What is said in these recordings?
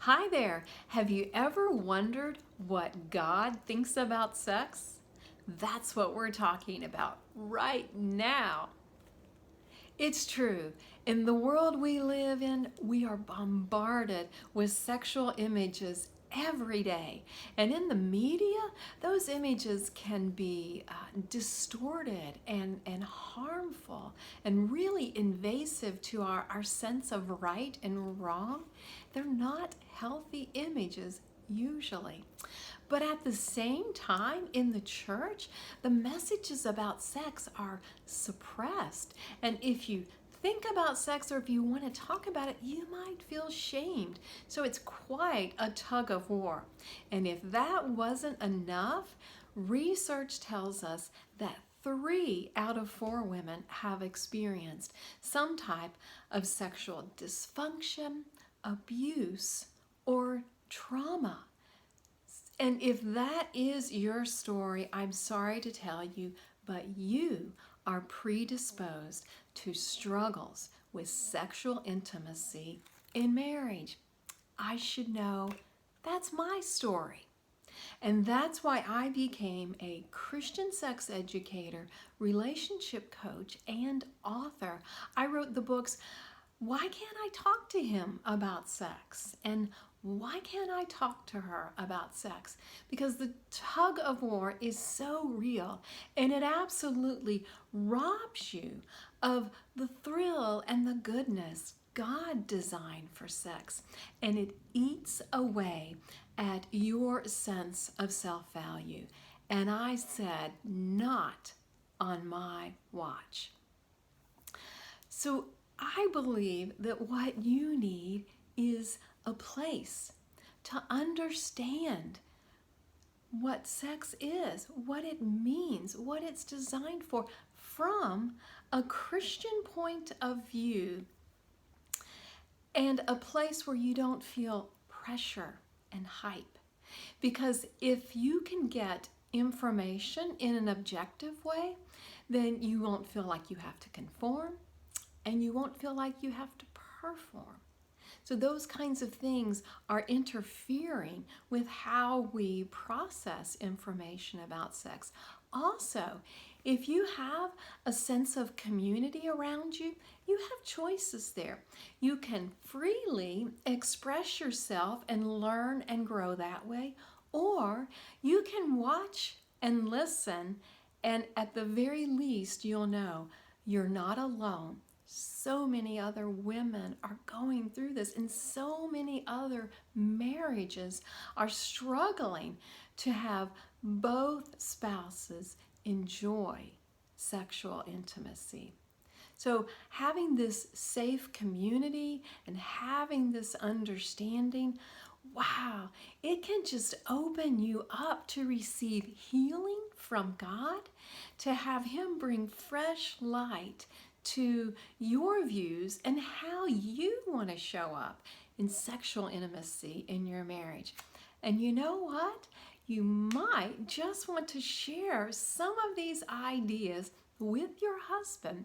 Hi there. Have you ever wondered what God thinks about sex? That's what we're talking about right now. It's true. In the world we live in, we are bombarded with sexual images every day. And in the media, those images can be distorted and harmful and really invasive to our sense of right and wrong. They're not healthy images usually. But at the same time, in the church, the messages about sex are suppressed. And if you think about sex or if you want to talk about it, you might feel shamed. So it's quite a tug of war. And if that wasn't enough, research tells us that 3 out of 4 women have experienced some type of sexual dysfunction, abuse, or trauma. And if that is your story, I'm sorry to tell you, but you are predisposed to struggles with sexual intimacy in marriage. I should know that's my story. And that's why I became a Christian sex educator, relationship coach, and author. I wrote the books, Why Can't I Talk to Him About Sex? And Why Can't I Talk to Her About Sex? Because the tug of war is so real, and it absolutely robs you of the thrill and the goodness God designed for sex, and it eats away at your sense of self-value. And I said, not on my watch. So I believe that what you need is a place to understand what sex is, what it means, what it's designed for from a Christian point of view, and a place where you don't feel pressure and hype. Because if you can get information in an objective way, then you won't feel like you have to conform, and you won't feel like you have to perform. So those kinds of things are interfering with how we process information about sex. Also, if you have a sense of community around you, you have choices there. You can freely express yourself and learn and grow that way, or you can watch and listen, and at the very least, you'll know you're not alone. So many other women are going through this, and so many other marriages are struggling to have both spouses enjoy sexual intimacy. So having this safe community and having this understanding, wow, it can just open you up to receive healing from God, to have Him bring fresh light to your views and how you want to show up in sexual intimacy in your marriage. And you know what? You might just want to share some of these ideas with your husband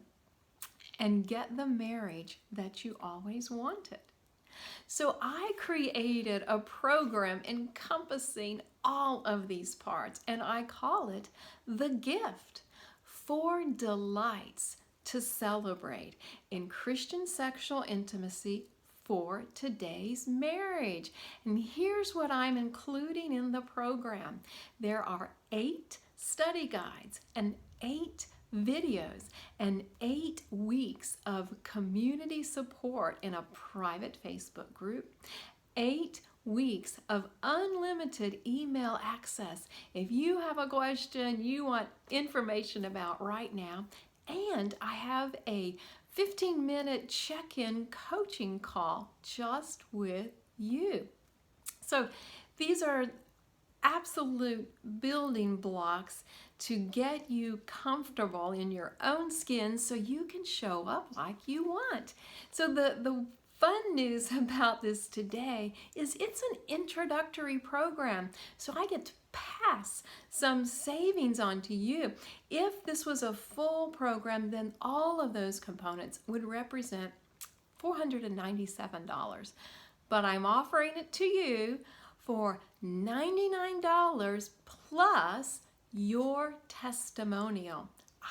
and get the marriage that you always wanted. So I created a program encompassing all of these parts, and I call it The Gift: 4 Delights to Celebrate in Christian Sexual Intimacy for Today's Marriage. And here's what I'm including in the program. There are 8 study guides and 8 videos and 8 weeks of community support in a private Facebook group, 8 weeks of unlimited email access if you have a question you want information about right now. And I have a 15-minute check-in coaching call just with you. So these are absolute building blocks to get you comfortable in your own skin so you can show up like you want. So the fun news about this today is it's an introductory program. So I get to pass some savings on to you. If this was a full program, then all of those components would represent $497. but I'm offering it to you for $99 plus your testimonial.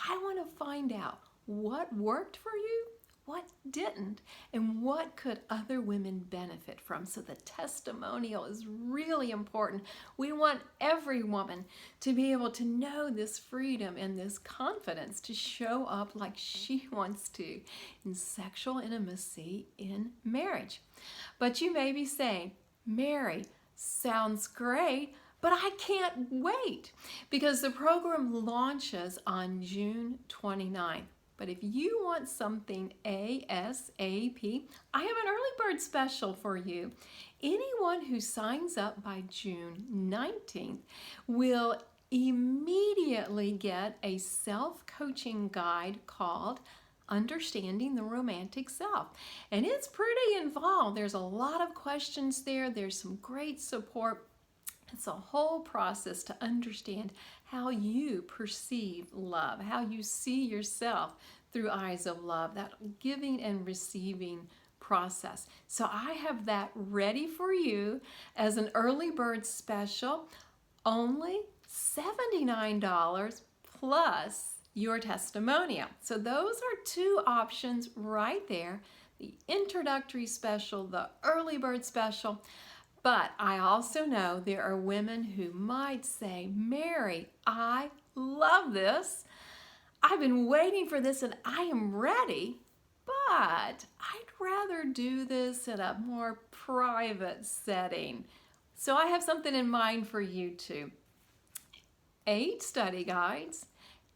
I want to find out what worked for you, what didn't, and what could other women benefit from. So the testimonial is really important. We want every woman to be able to know this freedom and this confidence to show up like she wants to in sexual intimacy in marriage. But you may be saying, Mary, sounds great, but I can't wait because the program launches on June 29th. But if you want something ASAP, I have an early bird special for you. Anyone who signs up by June 19th will immediately get a self-coaching guide called Understanding the Romantic Self. And it's pretty involved. There's a lot of questions there. There's some great support. It's a whole process to understand how you perceive love, how you see yourself through eyes of love, that giving and receiving process. So I have that ready for you as an early bird special, only $79 plus your testimonial. So those are two options right there, the introductory special, the early bird special. But I also know there are women who might say, Mary, I love this. I've been waiting for this and I am ready, but I'd rather do this in a more private setting. So I have something in mind for you too. 8 study guides,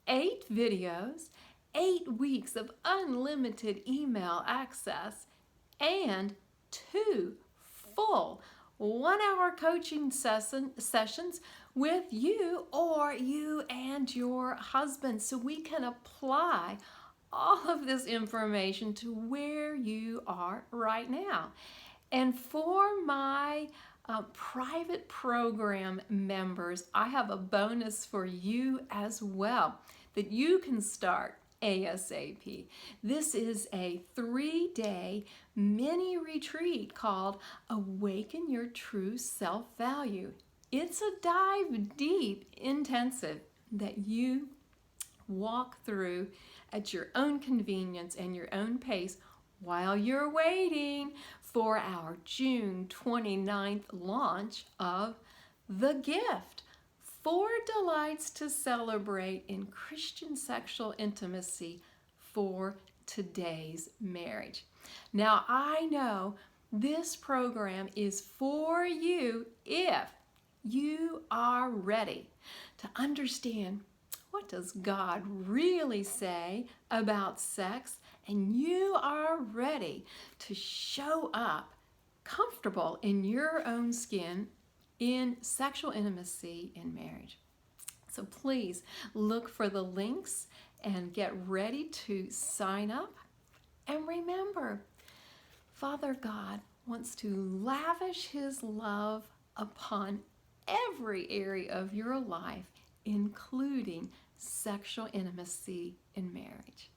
8 videos, 8 weeks of unlimited email access, and 2 full 1-hour coaching sessions with you or you and your husband so we can apply all of this information to where you are right now. And for my private program members, I have a bonus for you as well that you can start ASAP. This is a 3-day mini retreat called Awaken Your True Self-Value. It's a dive deep intensive that you walk through at your own convenience and your own pace while you're waiting for our June 29th launch of The Gift. 4 delights to celebrate in Christian sexual intimacy for today's marriage. Now, I know this program is for you if you are ready to understand what does God really say about sex, and you are ready to show up comfortable in your own skin in sexual intimacy in marriage. So please look for the links and get ready to sign up. And remember, Father God wants to lavish His love upon every area of your life, including sexual intimacy in marriage.